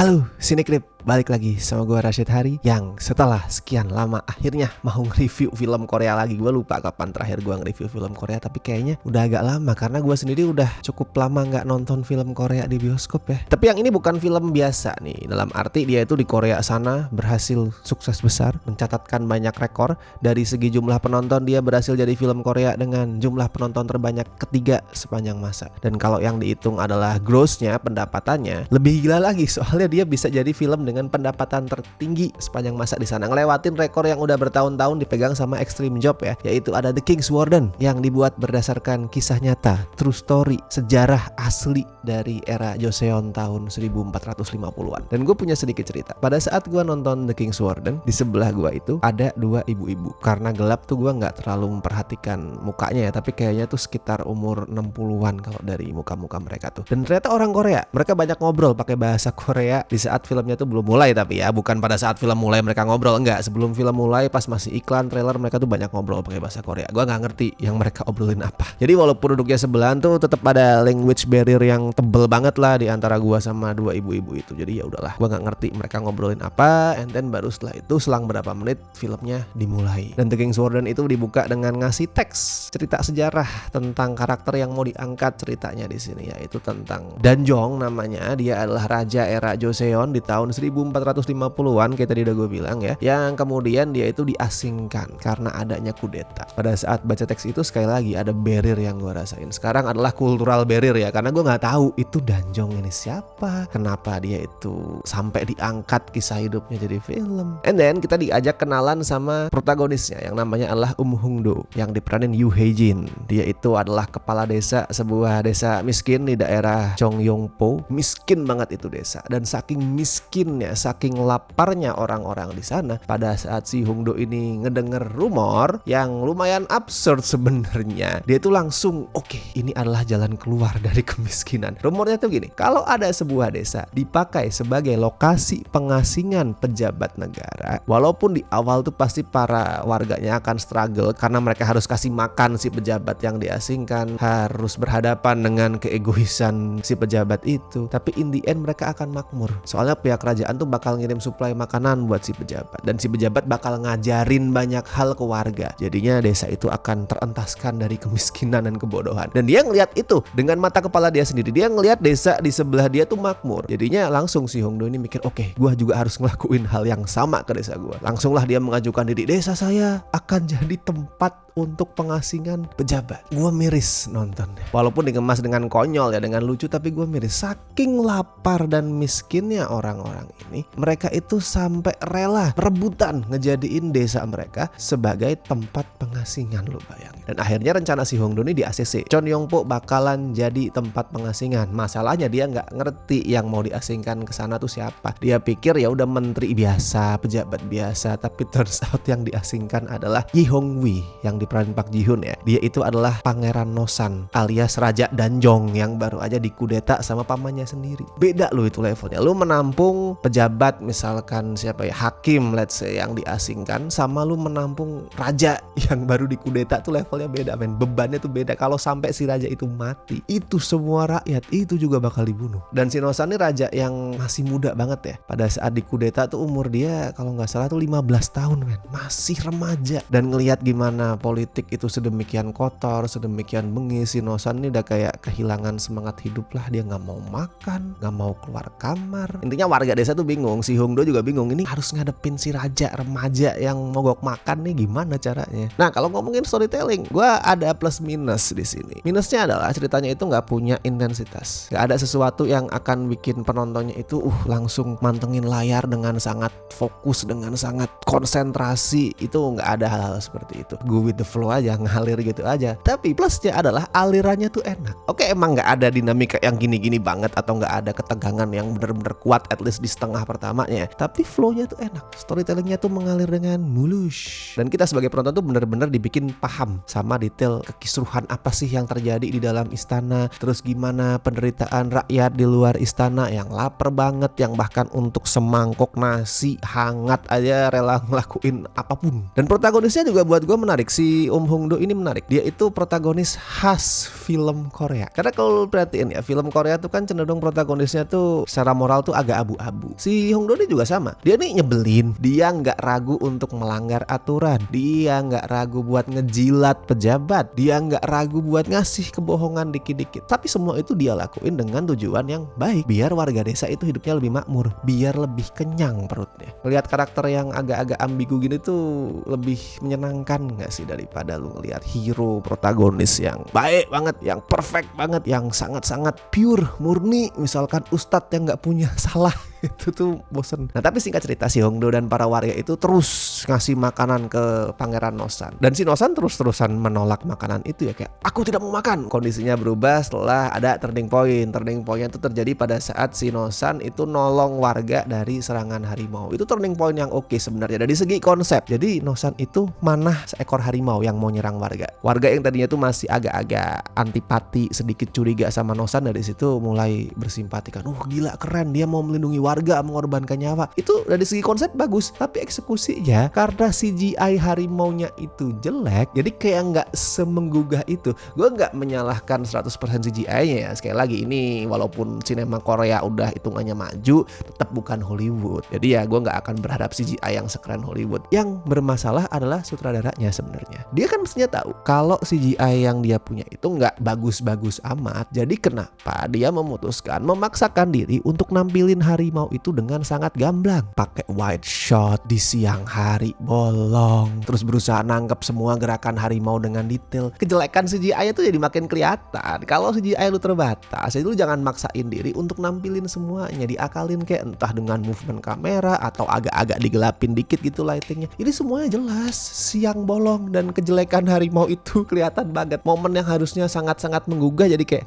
Halo, Sinekrip, balik lagi sama gue Rashid Hari yang setelah sekian lama akhirnya mau nge-review film Korea lagi. Gue lupa kapan terakhir gue nge-review film Korea, tapi kayaknya udah agak lama karena gue sendiri udah cukup lama nggak nonton film Korea di bioskop ya. Tapi yang ini bukan film biasa nih, dalam arti dia itu di Korea sana berhasil sukses besar, mencatatkan banyak rekor. Dari segi jumlah penonton dia berhasil jadi film Korea dengan jumlah penonton terbanyak ketiga sepanjang masa. Dan kalau yang dihitung adalah grossnya, pendapatannya, lebih gila lagi soalnya dia bisa jadi film dengan pendapatan tertinggi sepanjang masa di sana, ngelewatin rekor yang udah bertahun-tahun dipegang sama Extreme Job ya, yaitu ada The King's Warden yang dibuat berdasarkan kisah nyata, true story, sejarah asli dari era Joseon tahun 1450-an. Dan gue punya sedikit cerita. Pada saat gue nonton The King's Warden, di sebelah gue itu ada dua ibu-ibu. Karena gelap tuh gue nggak terlalu memperhatikan mukanya ya, tapi kayaknya tuh sekitar umur 60-an kalau dari muka-muka mereka tuh. Dan ternyata orang Korea. Mereka banyak ngobrol pakai bahasa Korea di saat filmnya tuh belum mulai, tapi ya bukan pada saat film mulai mereka ngobrol, enggak, sebelum film mulai pas masih iklan trailer mereka tuh banyak ngobrol pakai bahasa Korea. Gua nggak ngerti yang mereka obrolin apa. Jadi walaupun duduknya sebelahan tuh tetap ada language barrier yang tebel banget lah di antara gua sama dua ibu-ibu itu. Jadi ya udahlah, gua nggak ngerti mereka ngobrolin apa. And then baru setelah itu selang berapa menit filmnya dimulai. Dan The King's Warden itu dibuka dengan ngasih teks cerita sejarah tentang karakter yang mau diangkat ceritanya di sini, yaitu tentang Danjong namanya. Dia adalah raja era Joseon di tahun 1450-an kayak tadi udah gue bilang ya, yang kemudian dia itu diasingkan karena adanya kudeta. Pada saat baca teks itu sekali lagi ada barrier yang gue rasain sekarang adalah cultural barrier ya, karena gue nggak tahu itu Danjong ini siapa, kenapa dia itu sampai diangkat kisah hidupnya jadi film. And then kita diajak kenalan sama protagonisnya yang namanya adalah Hong-do yang diperanin Yoo Hae-jin. Dia itu adalah kepala desa sebuah desa miskin di daerah Jongyongpo. Miskin banget itu desa, dan saking miskinnya, saking laparnya orang-orang di sana, pada saat si Hong-do ini ngedenger rumor yang lumayan absurd sebenarnya, dia itu langsung oke, ini adalah jalan keluar dari kemiskinan. Rumornya tuh gini, kalau ada sebuah desa dipakai sebagai lokasi pengasingan pejabat negara, walaupun di awal tuh pasti para warganya akan struggle karena mereka harus kasih makan si pejabat yang diasingkan, harus berhadapan dengan keegoisan si pejabat itu, tapi in the end mereka akan makmur. Soalnya pihak kerajaan tuh bakal ngirim suplai makanan buat si pejabat, dan si pejabat bakal ngajarin banyak hal ke warga. Jadinya desa itu akan terentaskan dari kemiskinan dan kebodohan. Dan dia ngelihat itu dengan mata kepala dia sendiri. Dia ngelihat desa di sebelah dia tuh makmur. Jadinya langsung si Hong-do ini mikir, oke, gua juga harus ngelakuin hal yang sama ke desa gua. Langsunglah dia mengajukan diri, desa saya akan jadi tempat untuk pengasingan pejabat. Gue miris nonton, walaupun dikemas dengan konyol ya, dengan lucu, tapi gue miris. Saking lapar dan miskinnya orang-orang ini, mereka itu sampai rela rebutan ngejadiin desa mereka sebagai tempat pengasingan, lo bayangin. Dan akhirnya rencana si Hong-do ini di ACC, Cheonggyeongpo bakalan jadi tempat pengasingan. Masalahnya dia nggak ngerti yang mau diasingkan ke sana tuh siapa. Dia pikir ya udah menteri biasa, pejabat biasa, tapi turns out yang diasingkan adalah Yi Hong-wee yang diperanin Park Ji-hoon ya. Dia itu adalah Pangeran Nosan alias Raja Danjong yang baru aja dikudeta sama pamannya sendiri. Beda lo itu levelnya. Lo menampung pejabat misalkan siapa ya, hakim let's say yang diasingkan, sama lo menampung raja yang baru dikudeta tuh levelnya beda men. Bebannya tuh beda. Kalau sampai si raja itu mati, itu semua rakyat itu juga bakal dibunuh. Dan si Nosan ini raja yang masih muda banget ya. Pada saat dikudeta tuh umur dia kalau nggak salah tuh 15 tahun men. Masih remaja. Dan ngelihat gimana politik itu sedemikian kotor, sedemikian bengis, si Nosan ini udah kayak kehilangan semangat hidup lah. Dia nggak mau makan, nggak mau keluar kamar. Intinya warga desa tuh bingung, si Hong-do juga bingung, ini harus ngadepin si raja remaja yang mogok makan nih gimana caranya. Nah kalau ngomongin storytelling, gue ada plus minus di sini. Minusnya adalah ceritanya itu nggak punya intensitas, nggak ada sesuatu yang akan bikin penontonnya itu langsung mantengin layar dengan sangat fokus, dengan sangat konsentrasi. Itu nggak ada hal-hal seperti itu. Go with the flow aja, ngalir gitu aja. Tapi plusnya adalah alirannya tuh enak. Oke, emang nggak ada dinamika yang gini-gini banget atau nggak ada ketegangan yang bener-bener kuat at least di setengah pertamanya, tapi flownya tuh enak, storytellingnya tuh mengalir dengan mulus, dan kita sebagai penonton tuh bener-bener dibikin paham sama detail kekisruhan apa sih yang terjadi di dalam istana, terus gimana penderitaan rakyat di luar istana yang lapar banget, yang bahkan untuk semangkok nasi hangat aja rela ngelakuin apapun. Dan protagonisnya juga buat gue menarik. Si si Hong Do ini menarik. Dia itu protagonis khas film Korea. Karena kalau perhatiin ya, film Korea tuh kan cenderung protagonisnya tuh secara moral tuh agak abu-abu. Si Hong Do ini juga sama. Dia nih nyebelin. Dia nggak ragu untuk melanggar aturan. Dia nggak ragu buat ngejilat pejabat. Dia nggak ragu buat ngasih kebohongan dikit-dikit. Tapi semua itu dia lakuin dengan tujuan yang baik. Biar warga desa itu hidupnya lebih makmur. Biar lebih kenyang perutnya. Lihat karakter yang agak-agak ambigu gini tuh lebih menyenangkan gak sih daripada lu ngelihat hero protagonis yang baik banget, yang perfect banget, yang sangat-sangat pure, murni. Misalkan ustadz yang gak punya salah. Itu tuh bosen. Nah tapi singkat cerita, si Hong Do dan para warga itu terus ngasih makanan ke Pangeran Nosan. Dan si Nosan terus-terusan menolak makanan itu ya, kayak aku tidak mau makan. Kondisinya berubah setelah ada turning point. Turning point itu terjadi pada saat si Nosan itu nolong warga dari serangan harimau. Itu turning point yang oke sebenarnya dari segi konsep. Jadi Nosan itu manah seekor harimau yang mau nyerang warga. Warga yang tadinya tuh masih agak-agak antipati, sedikit curiga sama Nosan, dari situ mulai bersimpati kan. Gila keren, dia mau melindungi warga, mengorbankan nyawa. Itu dari segi konsep bagus, tapi eksekusinya karena CGI harimaunya itu jelek, jadi kayak nggak semenggugah itu. Gue nggak menyalahkan 100% CGI-nya ya. Sekali lagi ini walaupun sinema Korea udah hitungannya maju, tetap bukan Hollywood. Jadi ya gue nggak akan berharap CGI yang sekeren Hollywood. Yang bermasalah adalah sutradaranya sebenarnya. Dia kan mestinya tahu kalau CGI yang dia punya itu nggak bagus-bagus amat. Jadi kenapa dia memutuskan memaksakan diri untuk nampilin harimau itu dengan sangat gamblang, pakai wide shot di siang hari bolong, terus berusaha nangkep semua gerakan harimau dengan detail. Kejelekan CGI itu jadi makin kelihatan. Kalau CGI lu terbatas, itu lu jangan maksain diri untuk nampilin semuanya, diakalin kayak entah dengan movement kamera atau agak-agak digelapin dikit gitu lightingnya. Ini semuanya jelas siang bolong dan kejelekan harimau itu kelihatan banget. Momen yang harusnya sangat-sangat menggugah jadi kayak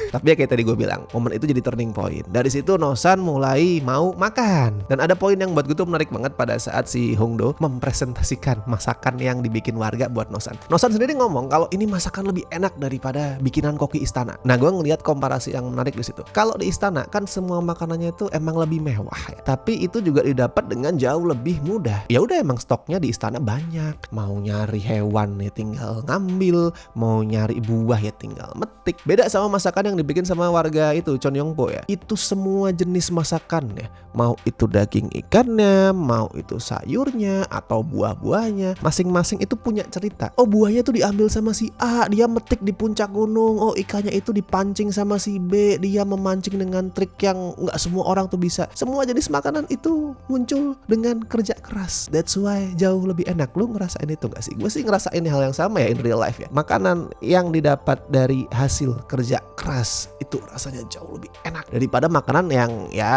tapi ya kayak tadi gue bilang, momen itu jadi turning point. Dari situ Nosan mulai mau makan. Dan ada poin yang buat gue tuh menarik banget pada saat si Hong Do mempresentasikan masakan yang dibikin warga buat Nosan. Nosan sendiri ngomong kalau ini masakan lebih enak daripada bikinan koki istana. Nah gue ngeliat komparasi yang menarik di situ. Kalau di istana kan semua makanannya itu emang lebih mewah ya. Tapi itu juga didapat dengan jauh lebih mudah. Ya udah, emang stoknya di istana banyak. Mau nyari hewan ya tinggal ngambil, mau nyari buah ya tinggal metik. Beda sama masakan yang dibikin sama warga itu Chon Yong Po ya. Itu semua jenis masakan ya, mau itu daging ikannya, mau itu sayurnya atau buah-buahnya, masing-masing itu punya cerita. Buahnya tuh diambil sama si A, dia metik di puncak gunung. Ikannya itu dipancing sama si B, dia memancing dengan trik yang nggak semua orang tuh bisa. Semua jenis makanan itu muncul dengan kerja keras. That's why jauh lebih enak. Lu ngerasain itu nggak sih? Gue sih ngerasain hal yang sama ya in real life ya. Makanan yang didapat dari hasil kerja keras itu rasanya jauh lebih enak daripada makanan yang ya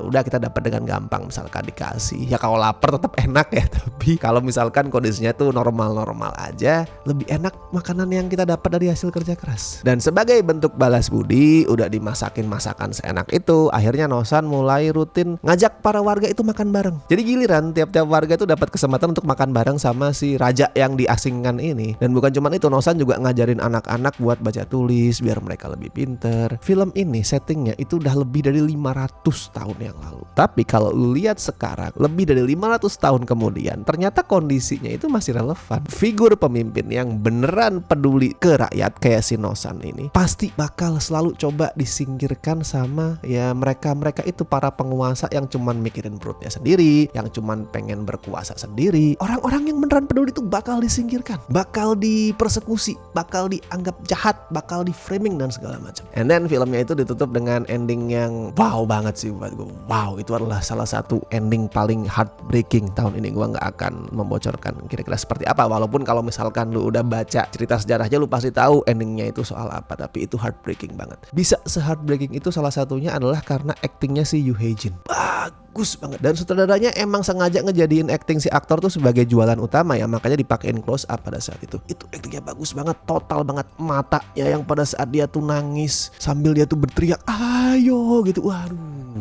udah kita dapat dengan gampang, misalkan dikasih. Ya kalau lapar tetap enak ya, tapi kalau misalkan kondisinya tuh normal-normal aja, lebih enak makanan yang kita dapat dari hasil kerja keras. Dan sebagai bentuk balas budi, udah dimasakin masakan seenak itu, akhirnya Nosan mulai rutin ngajak para warga itu makan bareng. Jadi giliran tiap-tiap warga itu dapat kesempatan untuk makan bareng sama si raja yang diasingkan ini. Dan bukan cuma itu, Nosan juga ngajarin anak-anak buat baca tulis biar mereka lebih pinter. Film ini settingnya itu udah lebih dari 500 tahun yang lalu. Tapi kalau lu lihat sekarang, lebih dari 500 tahun kemudian, ternyata kondisinya itu masih relevan. Figur pemimpin yang beneran peduli ke rakyat kayak si Nosan ini pasti bakal selalu coba disingkirkan sama ya mereka itu para penguasa yang cuman mikirin perutnya sendiri, yang cuman pengen berkuasa sendiri. Orang-orang yang beneran peduli itu bakal disingkirkan, bakal dipersekusi, bakal dianggap jahat, bakal di framing dan segala macam. And then filmnya itu ditutup dengan ending yang wow banget sih buat gue. Wow, itu adalah salah satu ending paling heartbreaking tahun ini. Gue gak akan membocorkan kira-kira seperti apa, walaupun kalau misalkan lu udah baca cerita sejarahnya lu pasti tahu endingnya itu soal apa. Tapi itu heartbreaking banget. Bisa se-heartbreaking itu salah satunya adalah karena actingnya si Yoo Hae Jin. Bagus banget. Dan sutradaranya emang sengaja ngejadiin acting si aktor tuh sebagai jualan utama ya, makanya dipakein close up pada saat itu. Itu actingnya bagus banget, total banget. Matanya yang pada saat dia tuh nangis sambil dia tuh berteriak ayo gitu, waduh,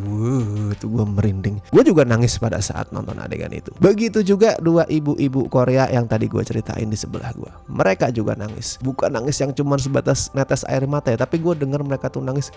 Itu gue merinding. Gue juga nangis pada saat nonton adegan itu. Begitu juga dua ibu-ibu Korea yang tadi gue ceritain di sebelah gue. Mereka juga nangis. Bukan nangis yang cuma sebatas netes air mata ya, tapi gue denger mereka tuh nangis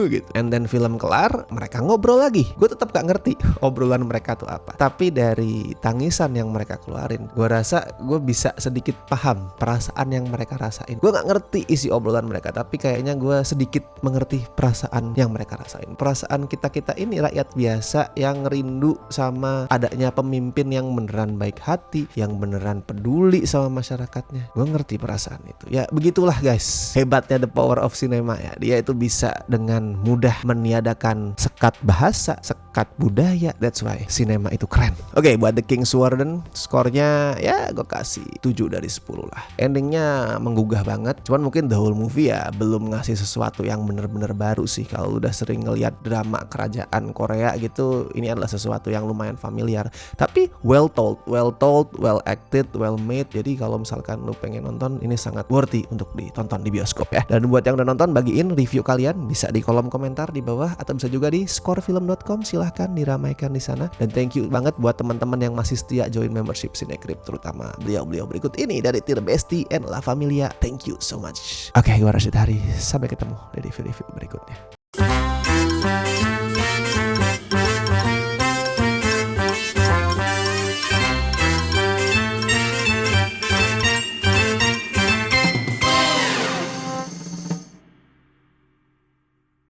gitu. And then film kelar, mereka ngobrol lagi. Gue tetap gak ngerti obrolan mereka tuh apa. Tapi dari tangisan yang mereka keluarin, gue rasa gue bisa sedikit paham perasaan yang mereka rasain. Gue gak ngerti isi obrolan mereka, tapi kayaknya gue sedikit mengerti perasaan yang mereka rasain. Perasaan kita ini rakyat biasa yang rindu sama adanya pemimpin yang beneran baik hati, yang beneran peduli sama masyarakatnya. Gue ngerti perasaan itu. Ya begitulah guys, hebatnya the power of cinema ya. Dia itu bisa dengan mudah meniadakan sekat bahasa, sekat budaya. That's why cinema itu keren. Oke, buat The King's Warden skornya ya gue kasih 7 dari 10 lah. Endingnya menggugah banget. Cuman mungkin the whole movie ya belum ngasih sesuatu yang bener-bener baru sih. Kalau udah sering ngeliat drama kerajaan Korea gitu, ini adalah sesuatu yang lumayan familiar. Tapi well told, well acted, well made. Jadi kalau misalkan lu pengen nonton, ini sangat worthy untuk ditonton di bioskop ya. Dan buat yang udah nonton, bagiin review kalian bisa di kolom komentar di bawah atau bisa juga di scorefilm.com. Silahkan diramaikan di sana. Dan thank you banget buat teman-teman yang masih setia join membership Cinecrip, terutama beliau-beliau berikut ini dari Tier Bestie and La Familia. Thank you so much. Oke, gue Rashid Hari. Sampai ketemu di review-review berikutnya.